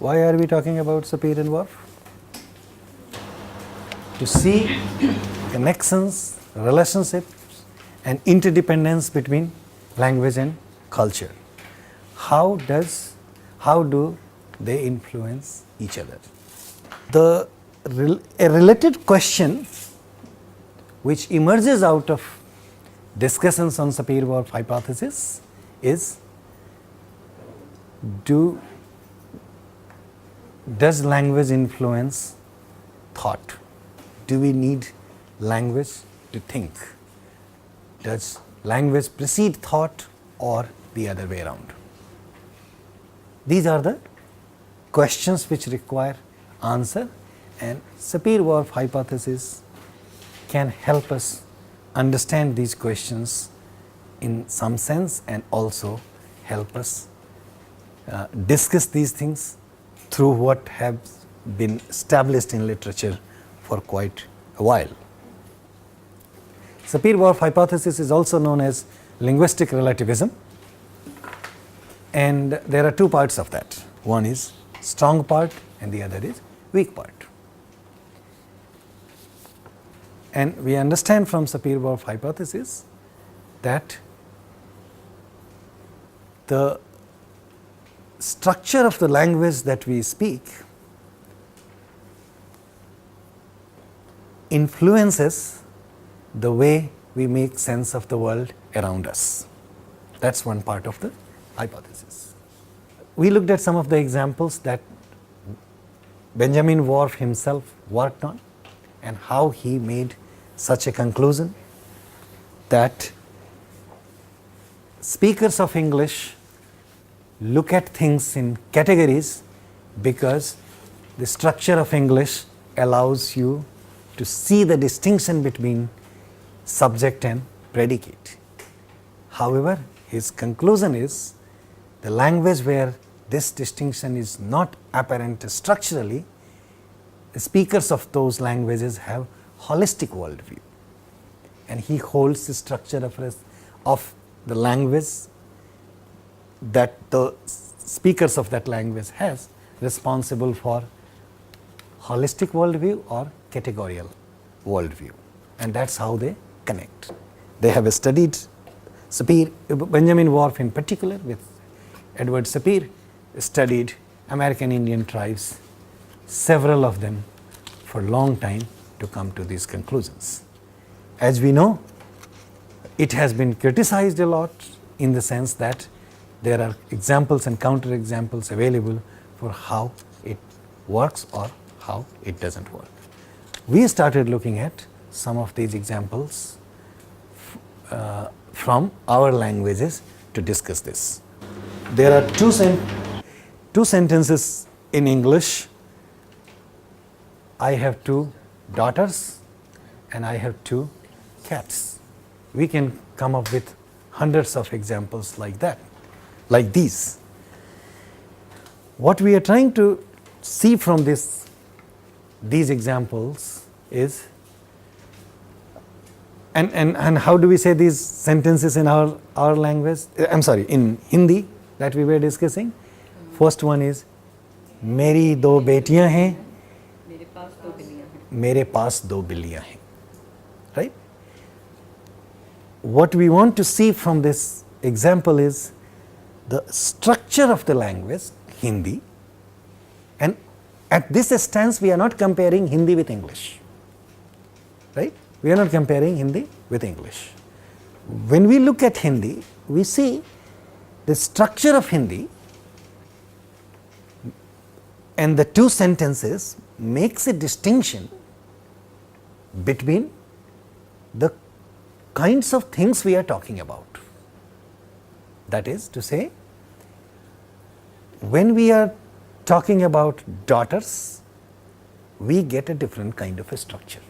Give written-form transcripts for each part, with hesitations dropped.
Why are we talking about Sapir and Whorf? To see connections, relationships and interdependence between language and culture. How do they influence each other? A related question which emerges out of discussions on Sapir-Whorf hypothesis is, does language influence thought? Do we need language to think? Does language precede thought or the other way around? These are the questions which require answer, and Sapir-Whorf hypothesis can help us understand these questions in some sense and also help us discuss these things through what have been established in literature for quite a while. Sapir-Whorf hypothesis is also known as linguistic relativism, and there are two parts of that. One is strong part and the other is weak part. And we understand from Sapir-Whorf hypothesis that the structure of the language that we speak influences the way we make sense of the world around us. That's one part of the hypothesis. We looked at some of the examples that Benjamin Whorf himself worked on and how he made such a conclusion that speakers of English look at things in categories because the structure of English allows you to see the distinction between subject and predicate. However, his conclusion is the language where this distinction is not apparent structurally, the speakers of those languages have holistic worldview, and he holds the structure of the language that the speakers of that language has responsible for holistic worldview or categorical worldview, and that's how they connect. They have studied Sapir, Benjamin Whorf in particular with Edward Sapir studied American Indian tribes, several of them for a long time to come to these conclusions. As we know, it has been criticized a lot in the sense that there are examples and counterexamples available for how it works or how it doesn't work. We started looking at some of these examples from our languages to discuss this. There are two sentences in English. I have two daughters and I have two cats. We can come up with hundreds of examples like that, like these. What we are trying to see from these examples is, and how do we say these sentences in our language? I'm sorry, in Hindi that we were discussing. First one is, मेरी दो बेटियां हैं, मेरे पास दो बिल्लियां हैं. Right? What we want to see from this example is the structure of the language, Hindi, and at this stance we are not comparing Hindi with English. Right? We are not comparing Hindi with English. When we look at Hindi, we see the structure of Hindi and the two sentences makes a distinction between the kinds of things we are talking about. That is to say, when we are talking about daughters, we get a different kind of a structure.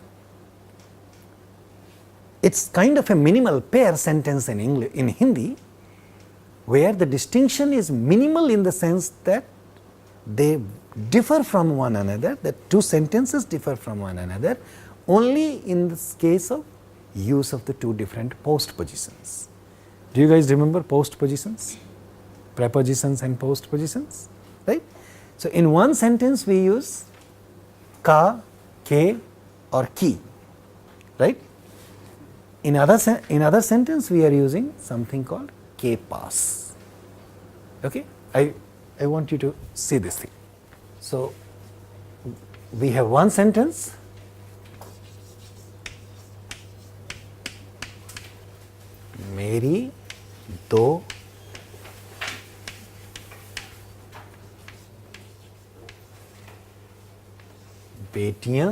It's kind of a minimal pair sentence in Hindi, where the distinction is minimal in the sense that they differ from one another, the two sentences differ from one another only in this case of use of the two different postpositions. Do you guys remember postpositions? Prepositions and postpositions, right? So in one sentence we use ka, ke or ki, right? In other sentence we are using something called ke paas. Okay, I want you to see this thing. So we have one sentence, मेरी दो बेटियां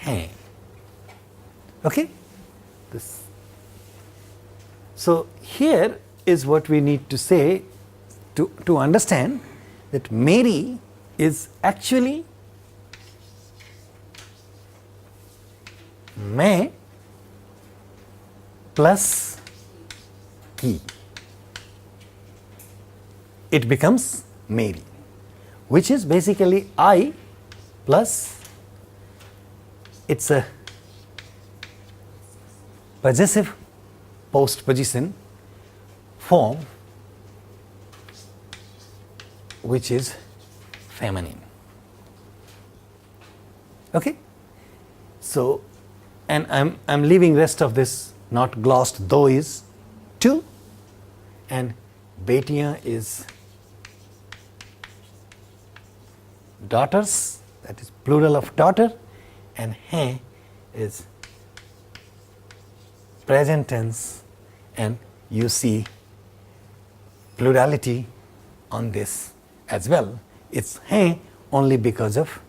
हैं. Okay, this. So here is what we need to say to understand that Mary is actually मैं plus ki. It becomes Mary, which is basically I plus, it's a possessive postposition form which is feminine. Okay, so and I'm leaving rest of this not glossed, though is two, and betiyan is daughters, that is plural of daughter, and hain is present tense, and you see plurality on this as well. It's hain only because of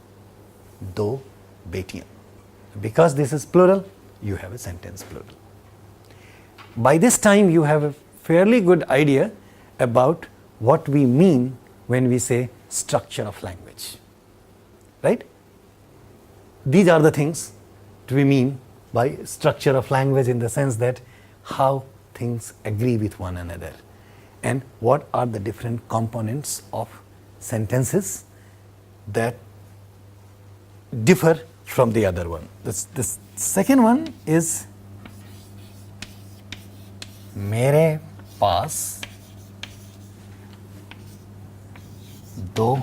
do betiyan. Because this is plural, you have a sentence plural. By this time you have a fairly good idea about what we mean when we say structure of language, right? These are the things we mean by structure of language, in the sense that how things agree with one another and what are the different components of sentences that differ from the other one. This second one is मेरे पास दो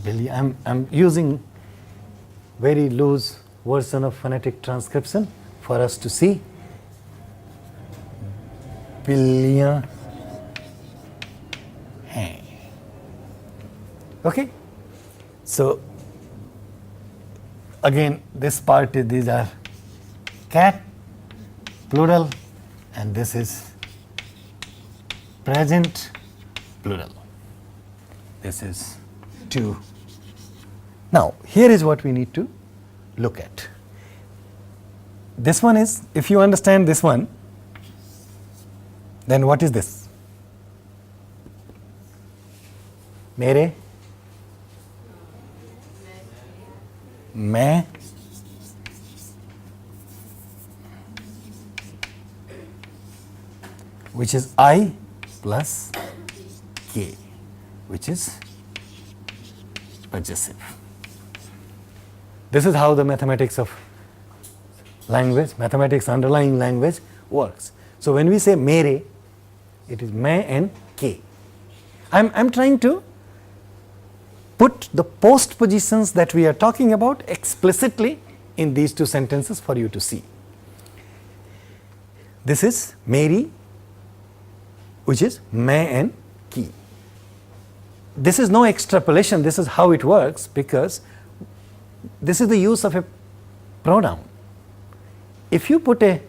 billion. I'm using very loose version of phonetic transcription for us to see. Billion हैं. Okay, so again this part is, these are cat plural, and this is present plural. This is two. Now here is what we need to look at. This one is, if you understand this one, then what is this? मेरे, मैं, which is I plus K, which is possessive. This is how the mathematics of language, mathematics underlying language works. So when we say mere, it is मैं and K. I'm trying to put the postpositions that we are talking about explicitly in these two sentences for you to see. This is Mary, which is मैं and ki. This is no extrapolation, this is how it works, because this is the use of a pronoun. If you put a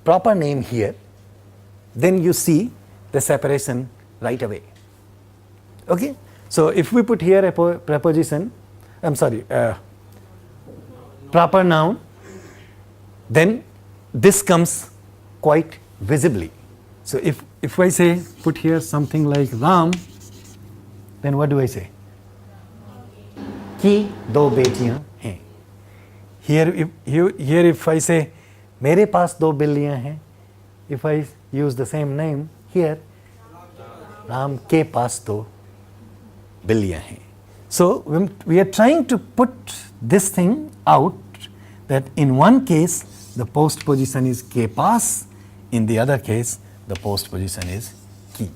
proper name here, then you see the separation right away. Okay? So if we put here a preposition, proper noun, then this comes quite visibly. So if I say, put here something like Ram, then what do I say? कि दो बेटियां हैं. Here if I say मेरे पास दो बिल्लियां हैं, if I use the same name here, Ram के पास दो बिल्लियां हैं. So we are trying to put this thing out that in one case the post position is ke paas, in the other case the post position is ki.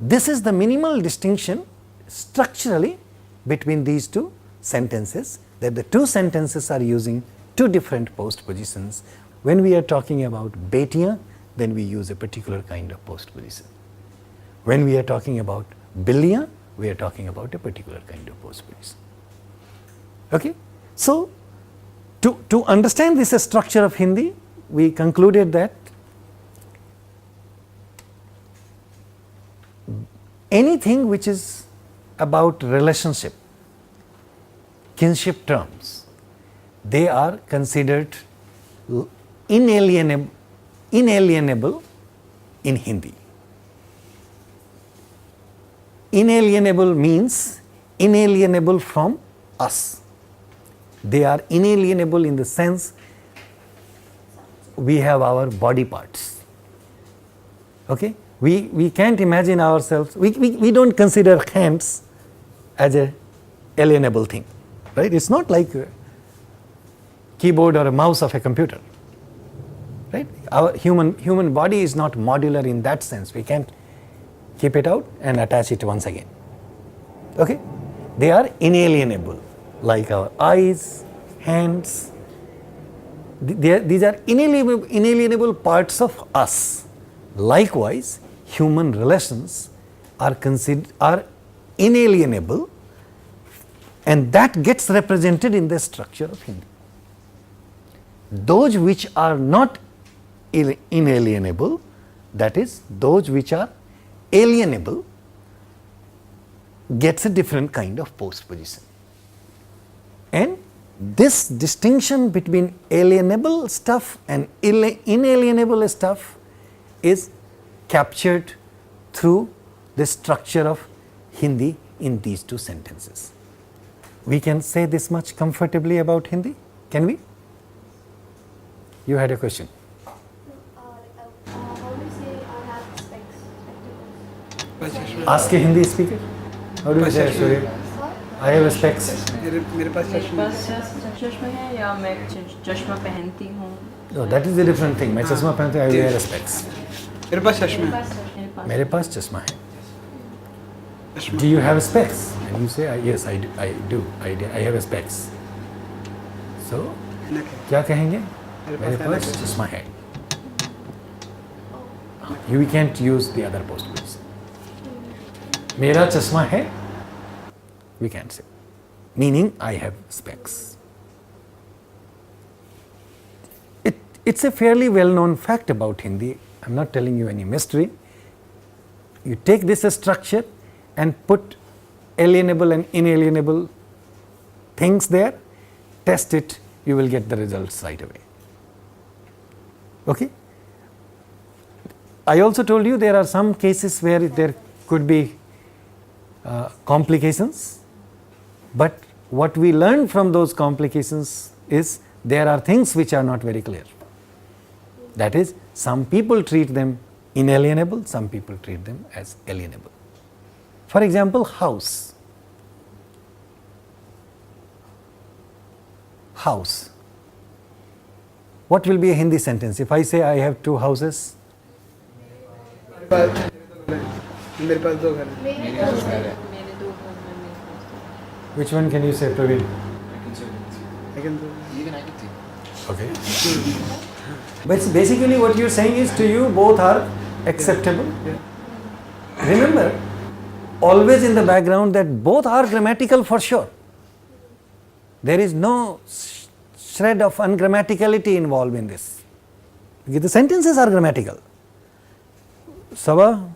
This is the minimal distinction structurally between these two sentences, that the two sentences are using two different post positions. When we are talking about betiyan, then we use a particular kind of post position. When we are talking about billiyan, we are talking about a particular kind of post position. Okay? So, to understand this structure of Hindi, we concluded that anything which is about relationship, kinship terms, they are considered inalienable in Hindi. Inalienable means inalienable from us. They are inalienable in the sense we have our body parts. Okay? We can't imagine ourselves, we don't consider hands as a alienable thing. Right? It's not like a keyboard or a mouse of a computer. Right? Our human body is not modular in that sense. We can't keep it out and attach it once again. Okay? They are inalienable, like our eyes, hands. These are inalienable parts of us. Likewise, human relations are inalienable, and that gets represented in the structure of Hindi. Those which are not inalienable, that is, those which are alienable, gets a different kind of post position. And this distinction between alienable stuff and inalienable stuff is captured through the structure of Hindi in these two sentences. We can say this much comfortably about Hindi, can we? You had a question. How do you say I have spectacles? Ask a Hindi speaker. How do you say, sorry? I have specs. मेरे पास मेरे पास चश्मा है या मैं चश्मा पहनती हूँ. No, that is a different thing. मैं चश्मा पहनता हूँ, I wear specs. मेरे पास चश्मा है. मेरे पास चश्मा है. Do you have specs? And you say, yes, I do. I have specs. So, क्या कहेंगे? मेरे पास चश्मा है. We can't use the other post position. मेरा चश्मा है, we can't say. Meaning, I have specs. It's a fairly well-known fact about Hindi. I'm not telling you any mystery. You take this structure and put alienable and inalienable things there, test it, you will get the results right away. Okay? I also told you there are some cases where there could be complications, but what we learn from those complications is there are things which are not very clear. That is, some people treat them inalienable, some people treat them as alienable. For example, house. House. What will be a Hindi sentence? If I say I have two houses, मेरे पास दो घर हैं. मेरे दो घर हैं. which one can you say, Praveen? लेकिन Okay. But basically what you're saying is to you both are acceptable. Remember, always in the background that both are grammatical for sure. There is no shred of ungrammaticality involved in this. The sentences are grammatical. Saba,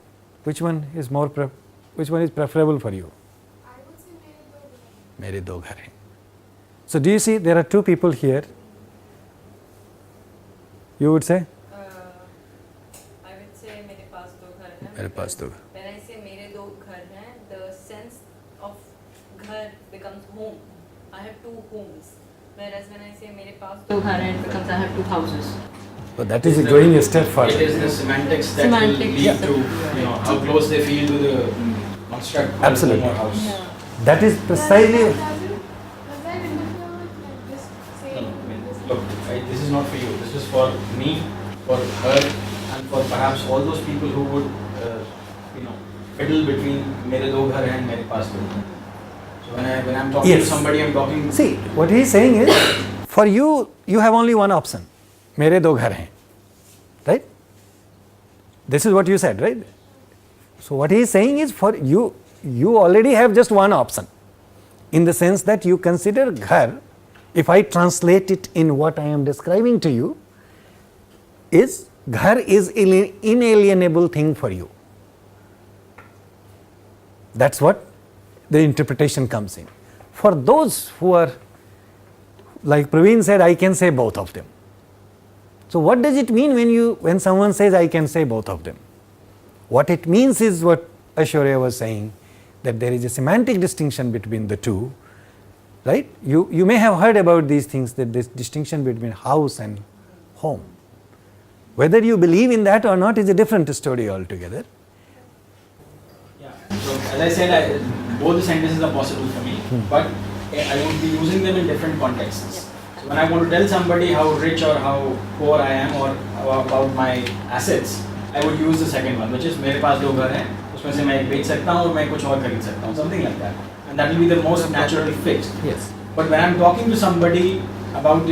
which one is preferable for you? I would say मेरे दो घर हैं. So do you see there are two people here? You would say? I would say मेरे पास दो घर हैं. मेरे पास दो. When I say मेरे दो घर हैं, the sense of घर becomes home. I have two homes. Whereas when I say मेरे पास दो घर हैं, it becomes I have two houses. But that is going a step further. It is the semantics that will lead to how close they feel to the construct of Absolutely. the house. Yeah. That is precisely. does that interfere with look, this is not for you. This is for me, for her, and for perhaps all those people who would, fiddle between मेरे दो घर हैं, मेरे पास दो घर. So when I'm talking to Yes. somebody, I'm talking. See, what he is saying is, for you, you have only one option. मेरे दो घर हैं, right? This is what you said, right? So what he is saying is, for you, you already have just one option, in the sense that you consider ghar, if I translate it in what I am describing to you, is ghar is inalienable thing for you. That's what the interpretation comes in. For those who are, like Praveen said, I can say both of them. So what does it mean when someone says I can say both of them? What it means is what Aishwarya was saying, that there is a semantic distinction between the two, right? You may have heard about these things, that this distinction between house and home. Whether you believe in that or not is a different story altogether. Yeah. So as I said, both the sentences are possible for me, but I would be using them in different contexts. So when I want to tell somebody how rich or how poor I am or about my assets, I would use the second one, which is मेरे पास दो घर हैं, उसमें से मैं एक बेच सकता हूँ और मैं कुछ और खरीद सकता हूँ, something like that, and that will be the most natural fit. Yes. But when I'm talking to somebody about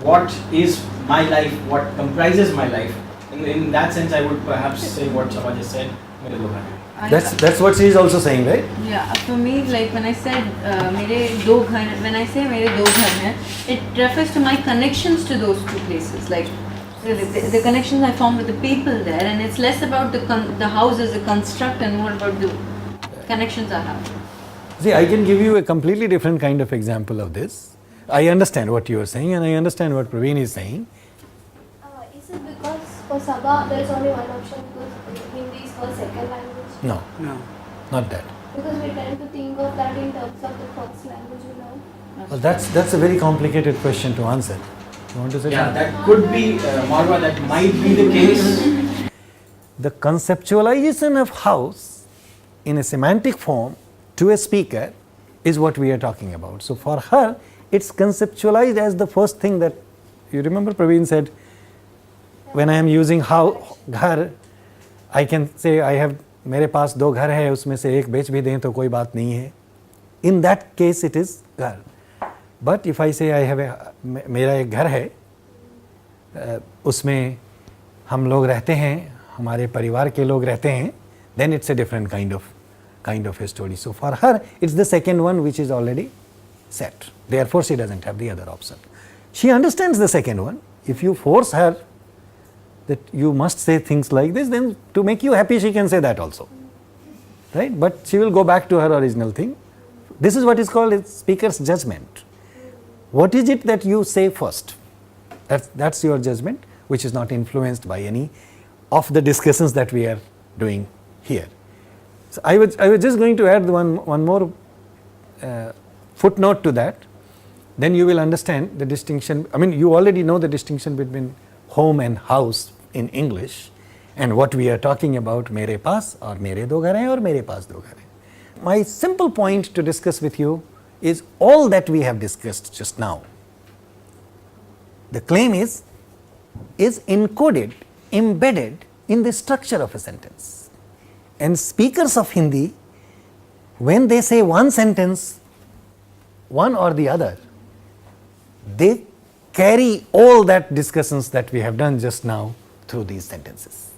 what is my life, what comprises my life, in that sense I would perhaps say what Sabha just said, मेरे दो घर हैं. That's what she is also saying, right? Yeah, for me, like when I said मेरे दो घर, when I say मेरे दो घर हैं, it refers to my connections to those two places, like really the connections I form with the people there, and it's less about the house as a construct and more about the connections I have. See, I can give you a completely different kind of example of this. I understand what you are saying and I understand what Praveen is saying. Is it because for Sabha there is only one option because Hindi is her second language? No, No. not that. Because we tend to think of that in terms of the first language we learn. Well, that's a very complicated question to answer. You want to say Yeah, something? that could be, Marwa, that might be the case. The conceptualization of house in a semantic form to a speaker is what we are talking about. So for her, it's conceptualized as the first thing that, you remember Praveen said, when I am using ghar, I can say I have, मेरे पास दो घर है, उसमें से एक बेच भी दें तो कोई बात नहीं है. In that case it is ghar. But if I say I have मेरा एक घर है, उसमें हम लोग रहते हैं, हमारे परिवार के लोग रहते हैं, then it's a different kind of a story. So for her, it's the second one which is already set. Therefore, she doesn't have the other option. She understands the second one. If you force her that you must say things like this, then to make you happy, she can say that also, right? But she will go back to her original thing. This is what is called a speaker's judgment. What is it that you say first? That's your judgment, which is not influenced by any of the discussions that we are doing here. So I was just going to add one more footnote to that. Then you will understand the distinction. I mean, you already know the distinction between home and house in English, and what we are talking about, मेरे पास और मेरे दो घर हैं और मेरे पास दो घर हैं. My simple point to discuss with you is all that we have discussed just now. The claim is encoded, embedded in the structure of a sentence. And speakers of Hindi, when they say one sentence, one or the other, they carry all that discussions that we have done just now through these sentences.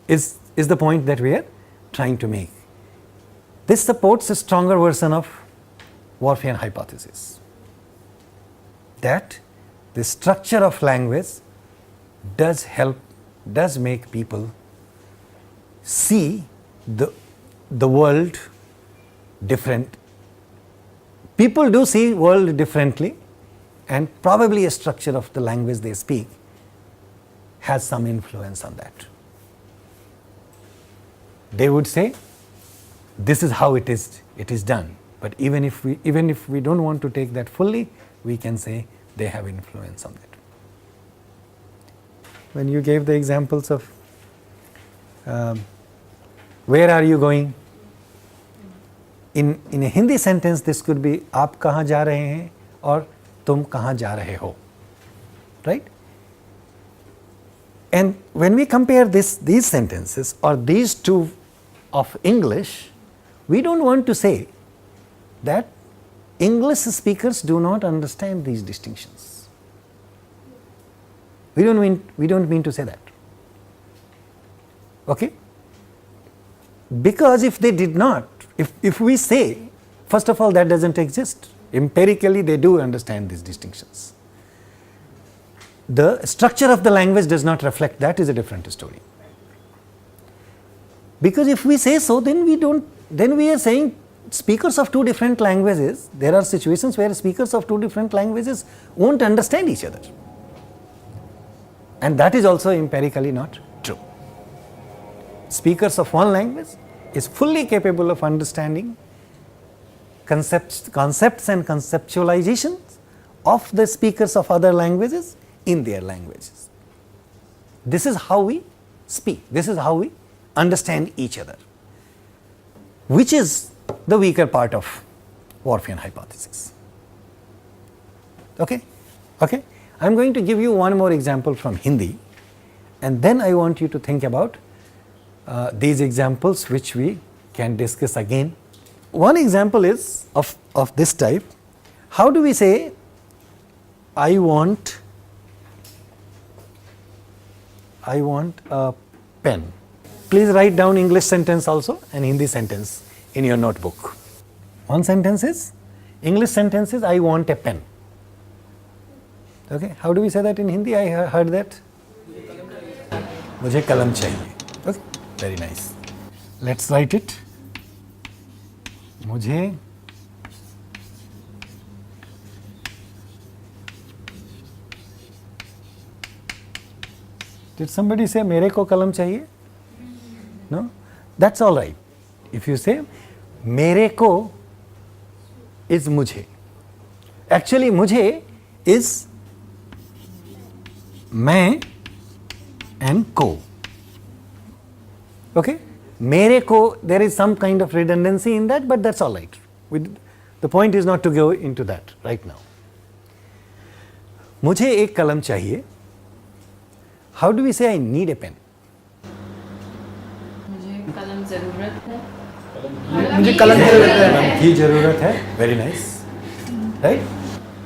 Is the point that we are trying to make. This supports a stronger version of Whorfian hypothesis, that the structure of language does make people see the world different. People do see world differently, and probably a structure of the language they speak has some influence on that. They would say, this is how it is done. But even if we don't want to take that fully, we can say they have influence on that. When you gave the examples of where are you going? In a Hindi sentence, this could be आप कहाँ जा रहे हैं, or तुम कहाँ जा रहे हो, right? And when we compare these sentences or these two of English, we don't want to say that English speakers do not understand these distinctions. We don't mean to say that. Okay? Because if they did not, if we say, first of all, that doesn't exist. Empirically, they do understand these distinctions. The structure of the language does not reflect that, is a different story. Because if we say so, then we are saying speakers of two different languages, there are situations where speakers of two different languages won't understand each other. And that is also empirically not true. Speakers of one language is fully capable of understanding concepts and conceptualizations of the speakers of other languages in their languages. This is how we speak. This is how we understand each other, which is the weaker part of Whorfian hypothesis. Okay? Okay? I am going to give you one more example from Hindi, and then I want you to think about these examples which we can discuss again. One example is of this type. How do we say, I want a pen? Please write down English sentence also and Hindi sentence in your notebook. One sentence is, English sentence is, I want a pen. Okay, how do we say that in Hindi? I heard that. Mujhe kalam chahiye. Okay, very nice. Let's write it. Mujhe Did somebody say mere ko kalam chahiye? No? That's all right. If you say mere ko is mujhe. Actually mujhe is main and ko. Okay? Mere ko, there is some kind of redundancy in that, but that's all right. The point is not to go into that right now. Mujhe ek kalam chahiye. How do we say I need a pen? मुझे कलम ज़रूरत है. मुझे कलम की ज़रूरत है. कलम की ज़रूरत है. Very nice. Right?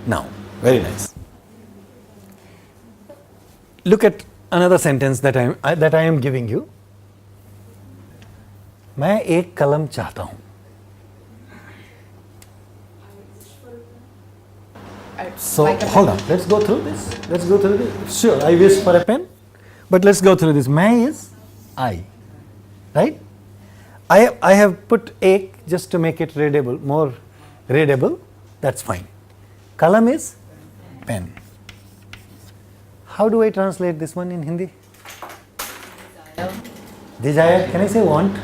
Now, very nice. Look at another sentence that I am giving you. मैं एक कलम चाहता हूँ. So hold on, let's go through this. Sure, I wish for a pen, but let's go through this. मैं is I, right? I have put ek just to make it readable, more readable. That's fine. Kalam is pen. How do I translate this one in Hindi? Desire. Can I say want?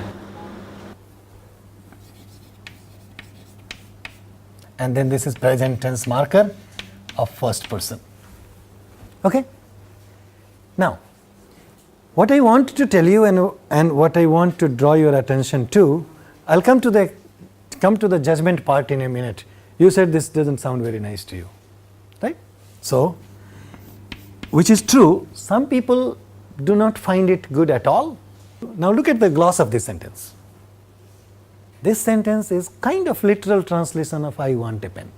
And then this is present tense marker of first person. Okay? Now, what I want to tell you and what I want to draw your attention to, I'll come to the judgment part in a minute. You said this doesn't sound very nice to you, right? So, which is true, some people do not find it good at all. Now look at the gloss of this sentence. This sentence is kind of literal translation of I want a pen.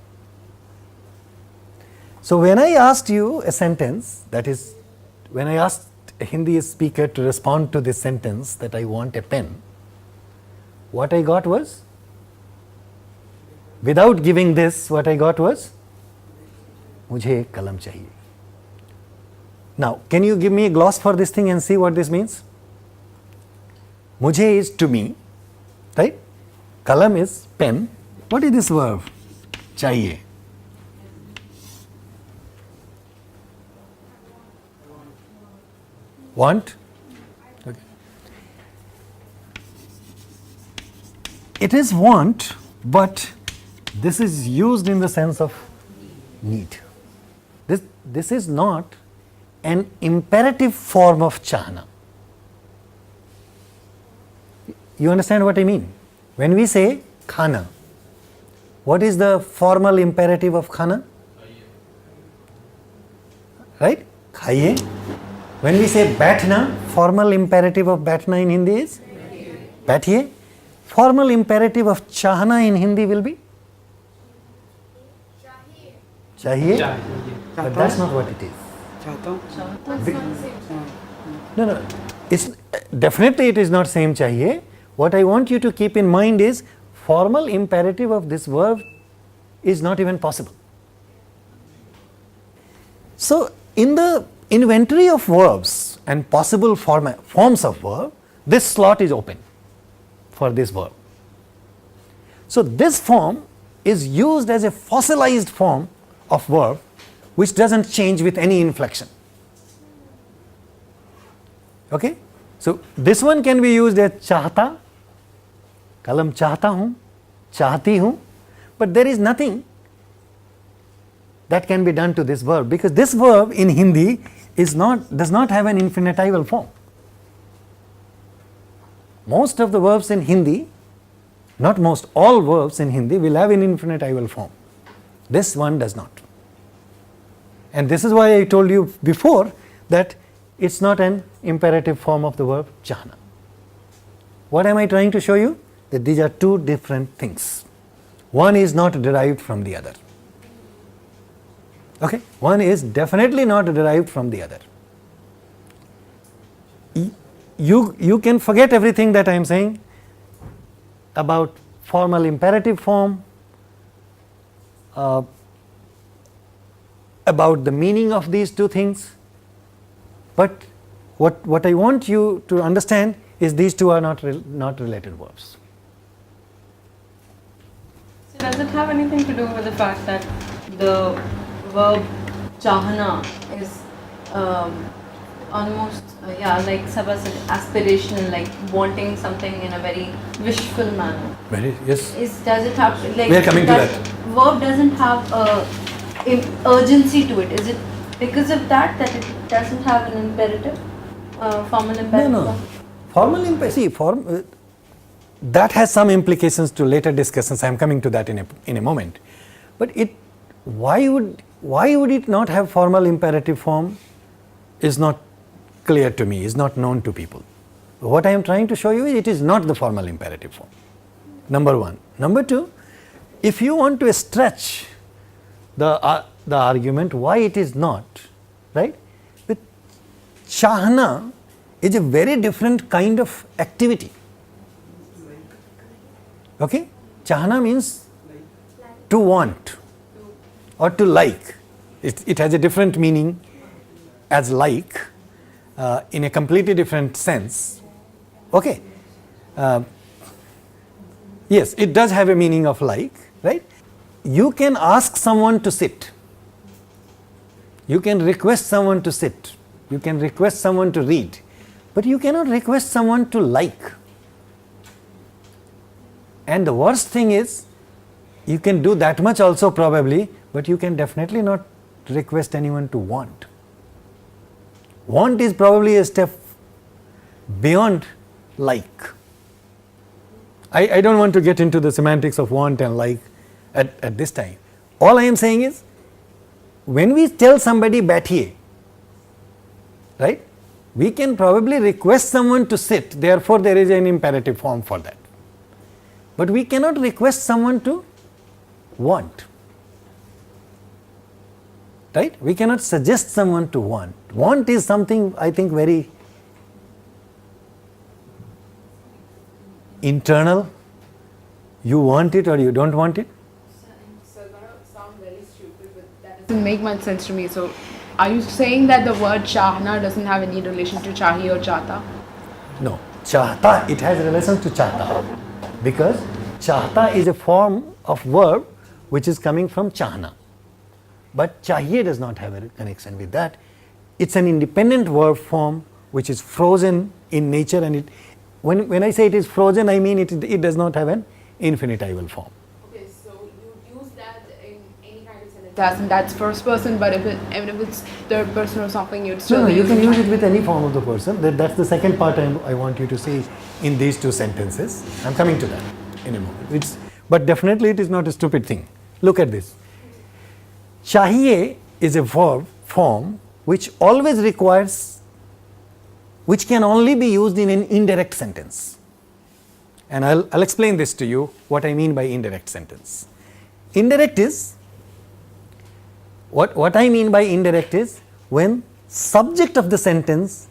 So when I asked you a sentence, that is, when I asked a Hindi speaker to respond to this sentence that I want a pen, what I got was, without giving this, what I got was, mujhe ek kalam chahiye. Now, can you give me a gloss for this thing and see what this means? Mujhe is to me, right? Kalam is pen. What is this verb? Chahiye. Want? Okay. It is want, but this is used in the sense of need. This is not an imperative form of chahna. You understand what I mean? When we say khana, what is the formal imperative of khana? right? खाइए. When we say बैठना, formal imperative of बैठना in Hindi is बैठिए. Formal imperative of चाहना in Hindi will be चाहिए. But that's not what it is. No. It's definitely it is not same चाहिए. What I want you to keep in mind is formal imperative of this verb is not even possible. So in the inventory of verbs and possible forms of verb, this slot is open for this verb. So this form is used as a fossilized form of verb which doesn't change with any inflection. Okay? So this one can be used as चाहता, कलम चाहता हूँ, चाहती हूँ, but there is nothing that can be done to this verb because this verb in Hindi does not have an infinitival form. Most of the verbs in Hindi, not most, all verbs in Hindi will have an infinitival form. This one does not. And this is why I told you before that it's not an imperative form of the verb chahna. What am I trying to show you? That these are two different things. One is not derived from the other. Okay? One is definitely not derived from the other. You can forget everything that I am saying about formal imperative form, about the meaning of these two things, but what I want you to understand is these two are not related verbs. So does it have anything to do with the fact that the verb chahna is almost like Sabha said, aspirational, like wanting something in a very wishful manner? Yes. Does it have like We are coming to that. Verb doesn't have urgency to it? Is it because of that it doesn't have an imperative, formal imperative? No. Formal imperative. That has some implications to later discussions. I am coming to that in a moment. But why would it not have formal imperative form is not clear to me, is not known to people. What I am trying to show you is it is not the formal imperative form. Number one. Number two, if you want to stretch the argument why it is not, right? With chahna is a very different kind of activity. Okay? Chahna means to want or to like. It has a different meaning as like in a completely different sense. Okay? Yes, it does have a meaning of like, right? You can ask someone to sit. You can request someone to sit. You can request someone to read. But you cannot request someone to like. And the worst thing is, you can do that much also probably, but you can definitely not request anyone to want. Want is probably a step beyond like. I don't want to get into the semantics of want and like at this time. All I am saying is, when we tell somebody baithiye, right, we can probably request someone to sit, therefore there is an imperative form for that. But we cannot request someone to want. Right? We cannot suggest someone to want. Want is something I think very internal. You want it or you don't want it. So it's gonna sound very stupid, but that doesn't make much sense to me. So are you saying that the word chahna doesn't have any relation to chahi or chahta? No. Chahta, it has relation to chahta. Because chahta is a form of verb which is coming from chahna. But chahiye does not have a connection with that. It's an independent verb form which is frozen in nature, and when I say it is frozen, I mean it does not have an infinitival form. Okay, so you use that in any kind of sentence. And that's first person, but even if it's third person or something, you'd still No, you can use it. it with any form of the person. That's the second part I want you to see in these two sentences. I'm coming to that in a moment. But definitely it is not a stupid thing. Look at this. Chahiye is a verb form which always requires, which can only be used in an indirect sentence. And I'll explain this to you, what I mean by indirect sentence. Indirect is, what I mean by indirect is when subject of the sentence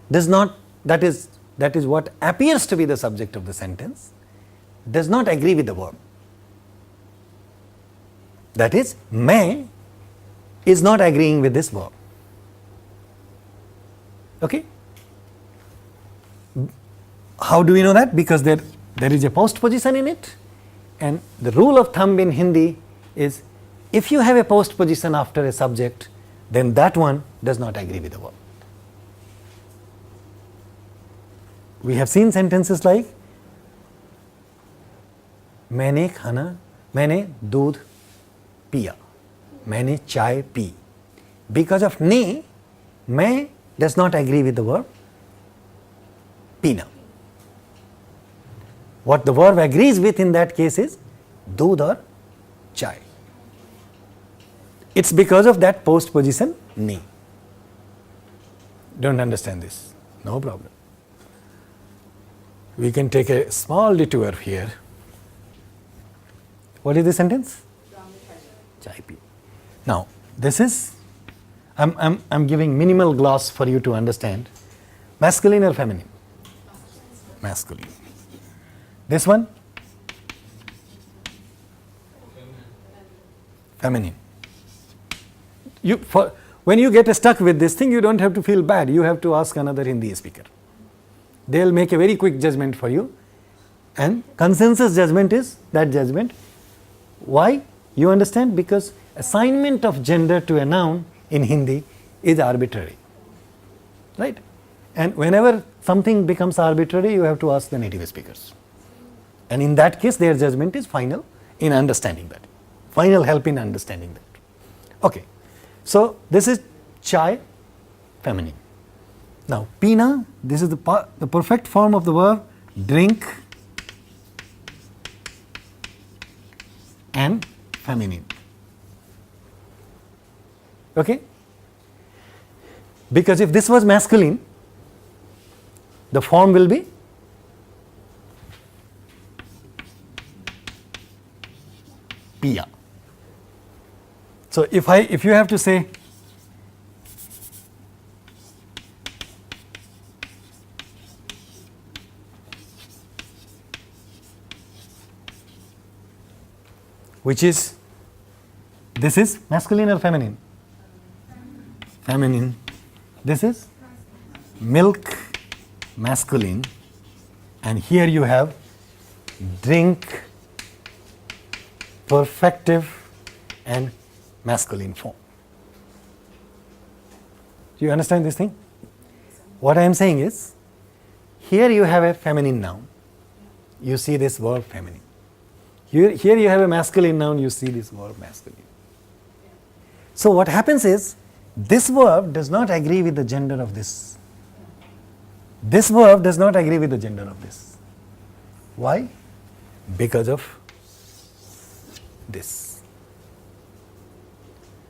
does not, that is what appears to be the subject of the sentence, does not agree with the verb. That is, मैं is not agreeing with this verb. Okay? How do we know that? Because there is a post position in it, and the rule of thumb in Hindi is, if you have a post position after a subject, then that one does not agree with the verb. We have seen sentences like, मैंने खाना, मैंने दूध पिया, मैंने चाय P. Because of ने, मैं does not agree with the verb पीना. What the verb agrees with in that case is दूध or चाय. It's because of that post position ne. Don't understand this? No problem. We can take a small detour here. What is the sentence? Chai pi. Now, this is, I'm giving minimal gloss for you to understand. Masculine or feminine? Masculine. This one? Feminine. When you get stuck with this thing, you don't have to feel bad. You have to ask another Hindi speaker. They'll make a very quick judgment for you. And consensus judgment is that judgment. Why? You understand? Because assignment of gender to a noun in Hindi is arbitrary. Right? And whenever something becomes arbitrary, you have to ask the native speakers. And in that case, their judgment is final in understanding that. Final help in understanding that. Okay. So, this is chai, feminine. Now, pina, this is the perfect form of the verb drink, and feminine. Okay? Because if this was masculine, the form will be piya. So if you have to say which is, this is masculine or feminine? Feminine. This is milk, masculine, and here you have drink, perfective, and masculine form. Do you understand this thing? What I am saying is, here you have a feminine noun. You see this verb feminine. Here you have a masculine noun, you see this verb masculine. So what happens is, this verb does not agree with the gender of this. This verb does not agree with the gender of this. Why? Because of this.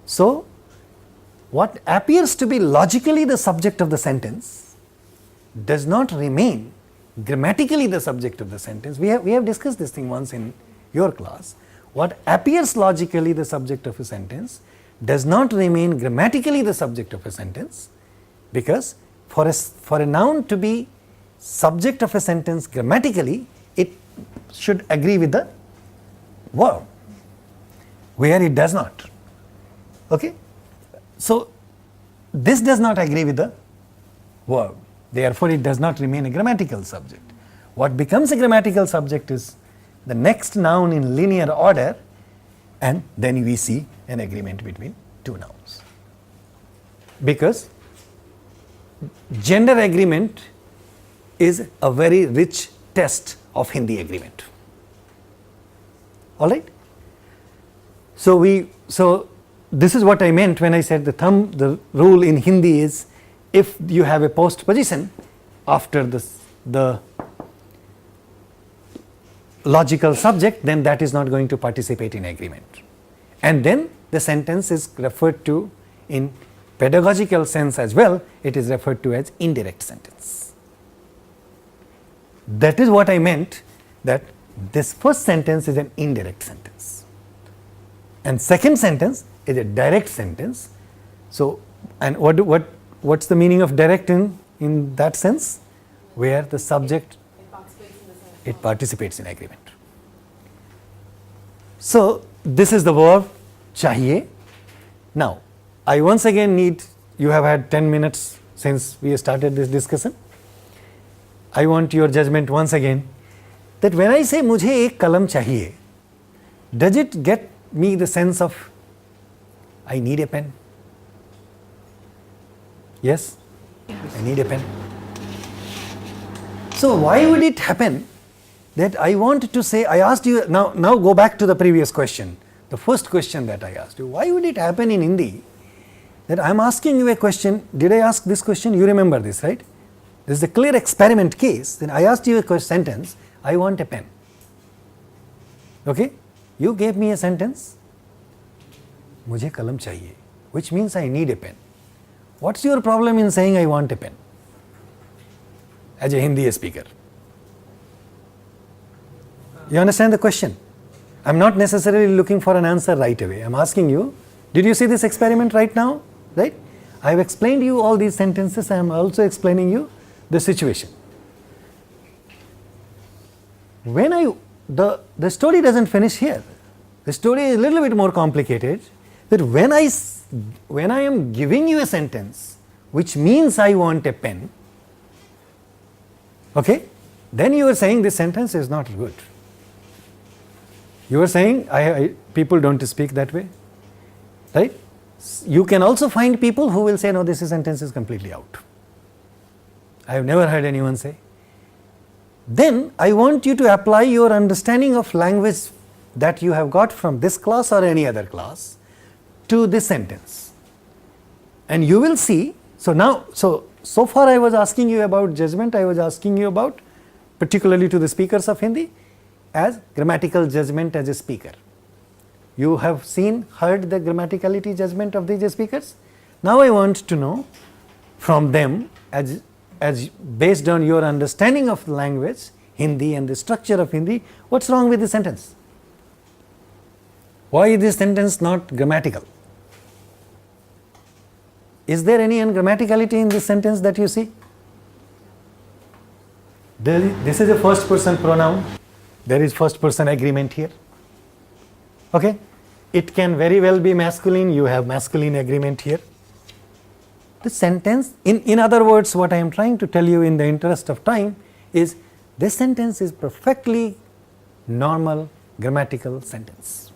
So, what appears to be logically the subject of the sentence does not remain grammatically the subject of the sentence. We have discussed this thing once in your class. What appears logically the subject of a sentence does not remain grammatically the subject of a sentence, because for a noun to be subject of a sentence grammatically, it should agree with the verb, where it does not. Okay? So, this does not agree with the verb, therefore it does not remain a grammatical subject. What becomes a grammatical subject is the next noun in linear order, and then we see an agreement between two nouns. Because gender agreement is a very rich test of Hindi agreement. All right? So this is what I meant when I said the rule in Hindi is, if you have a post position after the logical subject, then that is not going to participate in agreement. And then the sentence is referred to in pedagogical sense as well, it is referred to as indirect sentence. That is what I meant, that this first sentence is an indirect sentence and second sentence is a direct sentence. So, and what's the meaning of direct in that sense? Where the subject, it participates in agreement. So, this is the verb chahiye. Now, I once again need, you have had 10 minutes since we started this discussion. I want your judgment once again that when I say mujhe ek kalam chahiye, does it get me the sense of I need a pen? Yes? I need a pen. So why would it happen that I want to say, I asked you, now go back to the previous question, the first question that I asked you. Why would it happen in Hindi that I am asking you a question? Did I ask this question? You remember this, right? This is a clear experiment case. Then I asked you a sentence, I want a pen. Okay? You gave me a sentence, mujhe kalam chahiye, which means I need a pen. What's your problem in saying I want a pen as a Hindi speaker? You understand the question? I am not necessarily looking for an answer right away. I am asking you, did you see this experiment right now? Right? I have explained you all these sentences. I am also explaining you the situation. When the story doesn't finish here. The story is a little bit more complicated. That when I am giving you a sentence which means I want a pen, okay, then you are saying this sentence is not good. You are saying people don't speak that way, right? You can also find people who will say, no, this sentence is completely out. I have never heard anyone say. Then I want you to apply your understanding of language that you have got from this class or any other class to this sentence. And you will see, so far I was asking you about judgment, I was asking you about, particularly to the speakers of Hindi, as grammatical judgment as a speaker. You have heard the grammaticality judgment of these speakers. Now I want to know from them, as based on your understanding of the language, Hindi and the structure of Hindi, what's wrong with the sentence? Why is this sentence not grammatical? Is there any ungrammaticality in this sentence that you see? This is a first person pronoun. There is first person agreement here. Okay? It can very well be masculine. You have masculine agreement here. The sentence, in other words, what I am trying to tell you in the interest of time is this sentence is perfectly normal grammatical sentence.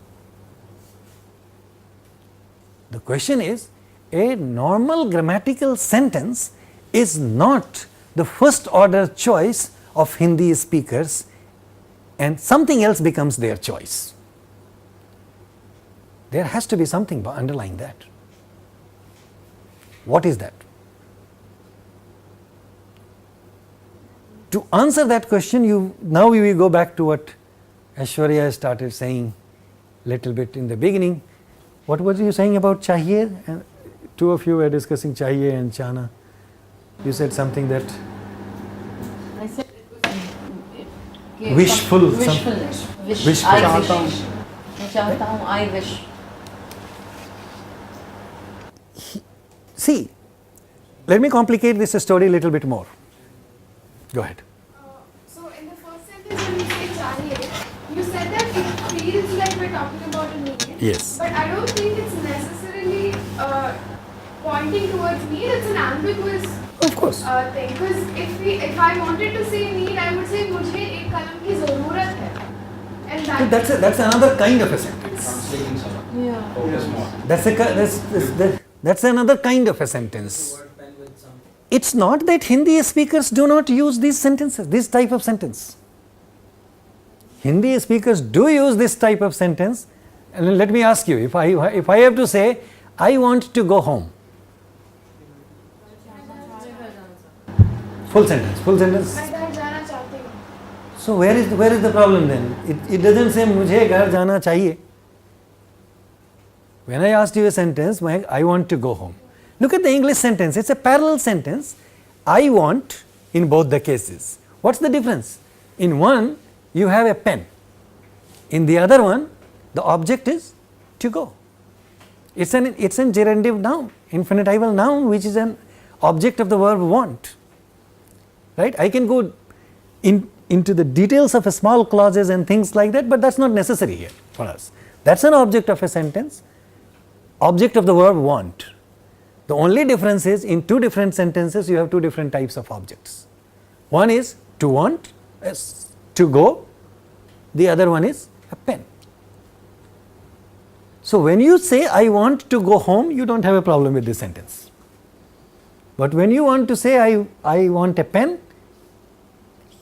The question is, a normal grammatical sentence is not the first order choice of Hindi speakers and something else becomes their choice. There has to be something underlying that. What is that? To answer that question, now we will go back to what Aishwarya started saying little bit in the beginning. What was you saying about chahiye? And two of you were discussing chahiye and chana. You said something that I said it was wishful. Wishfulness. Wishful. I wish. मैं चाहता हूँ, I wish. See, let me complicate this story a little bit more. Go ahead. So in the first sentence when you say chahiye, you said that it feels like we're talking about a need. Yes. But I don't think it's necessarily pointing towards need. It's an ambiguous Of course. thing. Because if I wanted to say need, I would say मुझे एक कलम की ज़रूरत है. And That's another kind of a sentence. Translating Sabha. Yeah. Focus more. That's another kind of a sentence. It's not that Hindi speakers do not use these sentences, this type of sentence. Hindi speakers do use this type of sentence. And let me ask you, if I have to say, I want to go home. Full sentence. मैं घर जाना चाहती हूँ. So where is the problem then? It doesn't say मुझे घर जाना चाहिए. When I asked you a sentence, I want to go home. Look at the English sentence, it's a parallel sentence. I want in both the cases. What's the difference? In one, you have a pen. In the other one, the object is to go. It's an gerundive noun, infinitival noun, which is an object of the verb want. Right? I can go into the details of a small clauses and things like that, but that's not necessary here for us. That's an object of a sentence, object of the verb want. The only difference is in two different sentences you have two different types of objects. One is to want, to go, the other one is a pen. So when you say I want to go home, you don't have a problem with this sentence. But when you want to say I want a pen,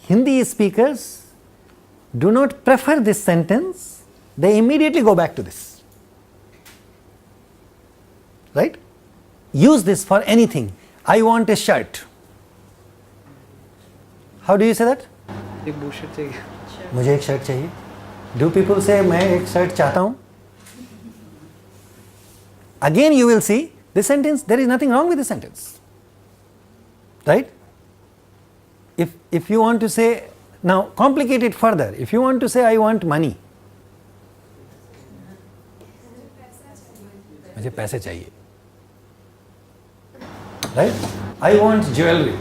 Hindi speakers do not prefer this sentence, they immediately go back to this. Right? Use this for anything. I want a shirt. How do you say that? एक bush shirt चाहिए. मुझे एक shirt चाहिए. Do people say मैं एक shirt चाहता हूँ? Again you will see this sentence, there is nothing wrong with this sentence. Right? If you want to say, now complicate it further, if you want to say I want money, मुझे पैसे चाहिए. Right? I want jewelry.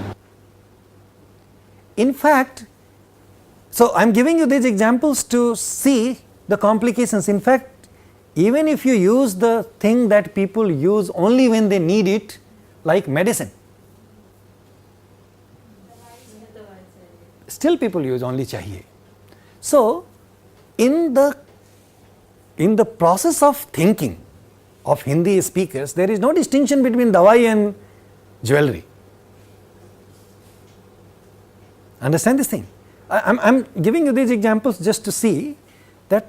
In fact, so I am giving you these examples to see the complications. In fact, even if you use the thing that people use only when they need it, like medicine, still people use only chahiye. So, in the process of thinking of Hindi speakers, there is no distinction between dawai and jewelry. Understand this thing? I'm giving you these examples just to see that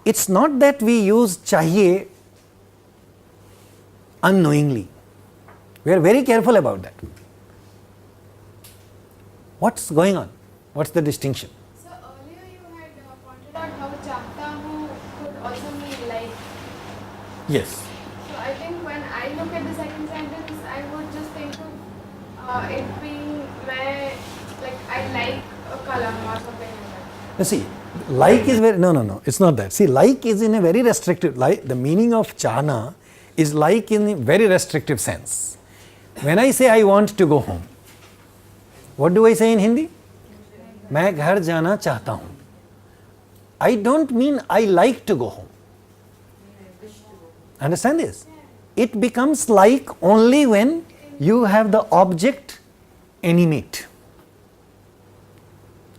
it's not that we use chahiye unknowingly. We are very careful about that. What's going on? What's the distinction? So earlier you had pointed out how chahta hu could also mean like. Yes. So I think when I look at the second sentence, I would just think of it being like I like a color or something like that. You see, like is very, no, it's not that. See, like is in a very restrictive, like the meaning of chahna is like in a very restrictive sense. When I say I want to go home, what do I say in Hindi? मैं घर जाना चाहता हूँ. I don't mean I like to go home. Understand this? It becomes like only when you have the object animate.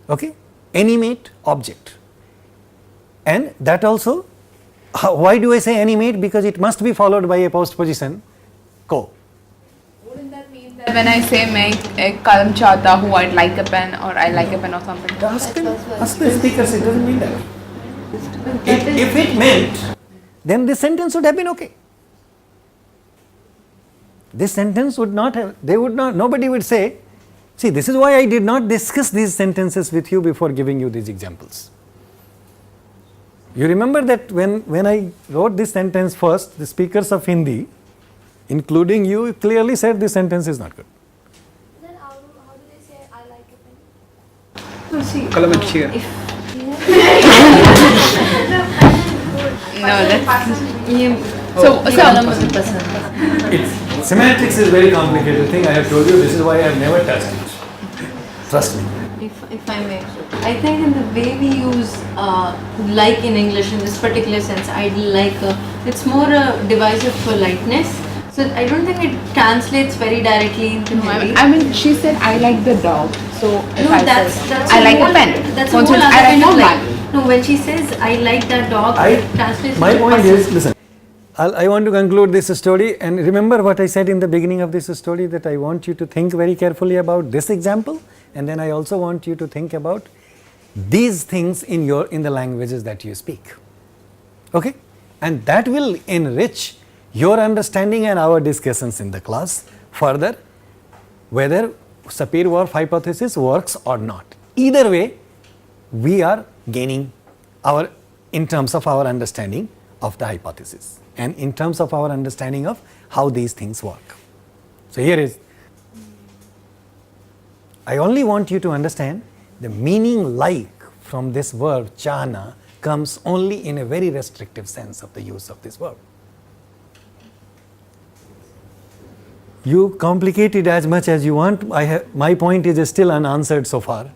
Okay? Animate object. And that also, why do I say animate? Because it must be followed by a postposition, ko. Wouldn't that mean that when I say मैं एक कलम चाहता हूँ, I'd like a pen or I like a pen or something? Ask the speakers, it doesn't mean that. If it meant, then this sentence would have been okay. This sentence would not have, nobody would say, see, this is why I did not discuss these sentences with you before giving you these examples. You remember that when I wrote this sentence first, the speakers of Hindi, including you, clearly said this sentence is not good. Then how do they say I like a pen? No, see, कलम अच्छी है. No, that's so Semantics is a very complicated thing. I have told you, this is why I have never touched it. Trust me. if I may, I think in the way we use like in English in this particular sense, I'd like it's more a device of politeness. So I don't think it translates very directly into Hindi. I mean, she said I like the dog. So if No, I that's say a I like whole, a pen. That's a For whole instance, other I kind like of not like. No, when she says I like that dog, it translates. My to the point person. is, listen, I want to conclude this story, and remember what I said in the beginning of this story, that I want you to think very carefully about this example, and then I also want you to think about these things in the languages that you speak. Okay? And that will enrich your understanding and our discussions in the class further, whether Sapir-Whorf hypothesis works or not. Either way, we are gaining in terms of our understanding of the hypothesis and in terms of our understanding of how these things work. So here is, I only want you to understand the meaning like from this verb chahna comes only in a very restrictive sense of the use of this verb. You complicate it as much as you want. My point is still unanswered so far,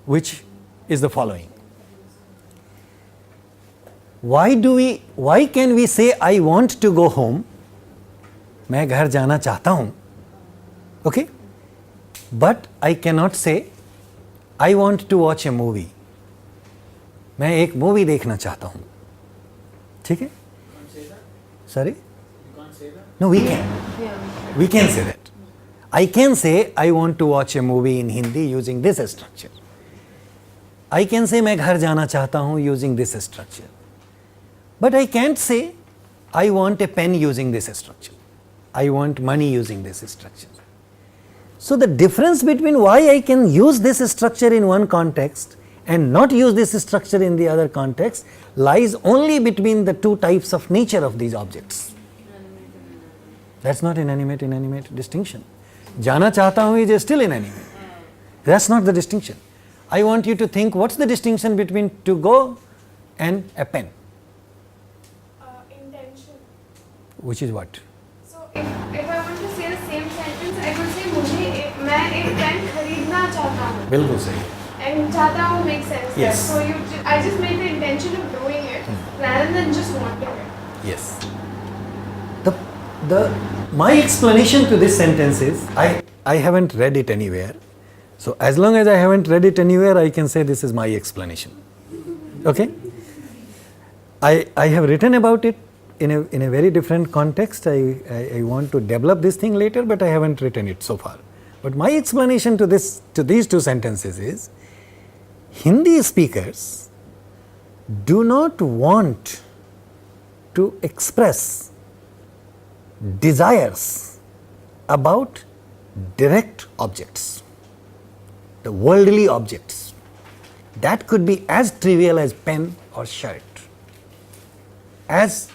which is the following. Why can we say I want to go home? मैं घर जाना चाहता हूँ. Okay? But I cannot say I want to watch a movie. मैं एक movie देखना चाहता हूँ. ठीक है? Sorry? You can't say that? No, we can. We can say that. I can say I want to watch a movie in Hindi using this structure. I can say मैं घर जाना चाहता हूँ using this structure. But I can't say I want a pen using this structure. I want money using this structure. So the difference between why I can use this structure in one context and not use this structure in the other context lies only between the two types of nature of these objects. That's not an animate distinction. Jana chahta hu is still inanimate. That's not the distinction. I want you to think what's the distinction between to go and a pen, Intention. which is what? So if I want to say the same sentence, I will say मैं एक pen खरीदना चाहता हूँ. बिल्कुल सही. And चाहता हूँ makes sense. Yes. So I just made the intention of doing it rather than just wanting it. Yes. My explanation to this sentence is, I haven't read it anywhere. So as long as I haven't read it anywhere, I can say this is my explanation. Okay? I have written about it in a very different context. I want to develop this thing later, but I haven't written it so far. But my explanation to these two sentences is, Hindi speakers do not want to express desires about direct objects, the worldly objects. That could be as trivial as pen or shirt, as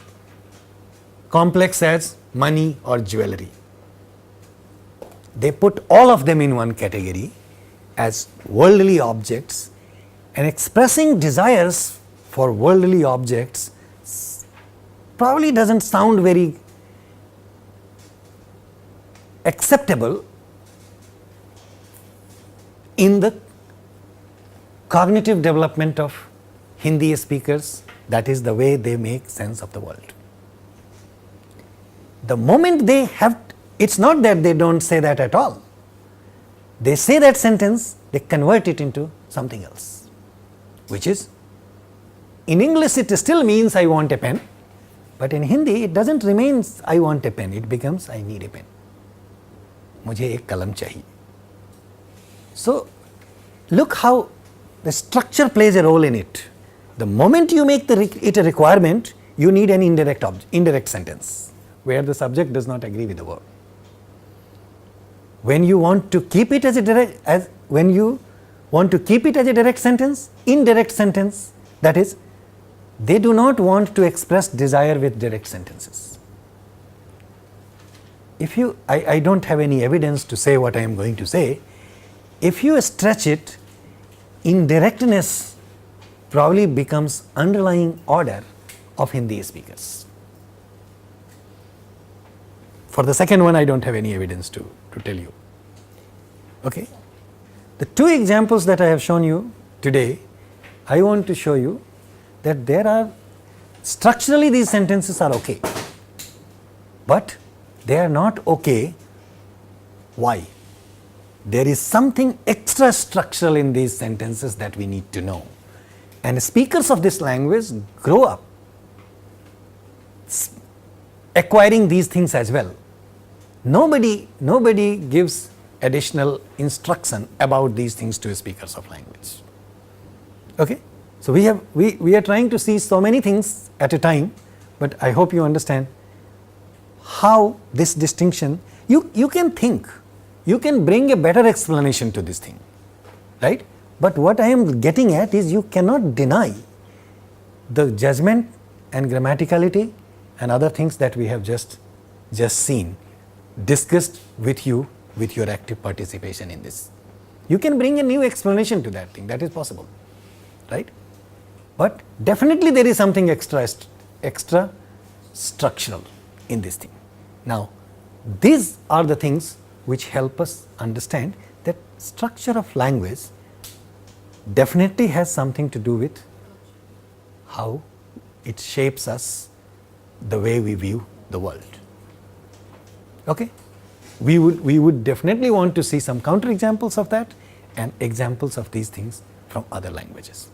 complex as money or jewelry. They put all of them in one category as worldly objects, and expressing desires for worldly objects probably doesn't sound very acceptable in the cognitive development of Hindi speakers. That is the way they make sense of the world. The moment they have, it's not that they don't say that at all. They say that sentence, they convert it into something else, which is, in English it still means I want a pen, but in Hindi it doesn't remain I want a pen, it becomes I need a pen. मुझे एक कलम चाहिए. So look how the structure plays a role in it. The moment you make it a requirement, you need an indirect sentence where the subject does not agree with the verb. When you want to keep it as a direct sentence, indirect sentence, that is, they do not want to express desire with direct sentences. I don't have any evidence to say what I am going to say. If you stretch it, indirectness probably becomes underlying order of Hindi speakers. For the second one, I don't have any evidence to tell you. Okay? The two examples that I have shown you today, I want to show you that there are, structurally these sentences are okay, but they are not okay. Why? There is something extra structural in these sentences that we need to know. And speakers of this language grow up acquiring these things as well. Nobody gives additional instruction about these things to speakers of language. Okay? So we are trying to see so many things at a time, but I hope you understand how this distinction, you can think, you can bring a better explanation to this thing, right? But what I am getting at is you cannot deny the judgment and grammaticality and other things that we have just seen. discussed with you with your active participation in this. You can bring a new explanation to that thing, that is possible, right? But definitely there is something extra structural in this thing. Now, these are the things which help us understand that structure of language definitely has something to do with how it shapes us, the way we view the world. Okay? We would definitely want to see some counter examples of that and examples of these things from other languages.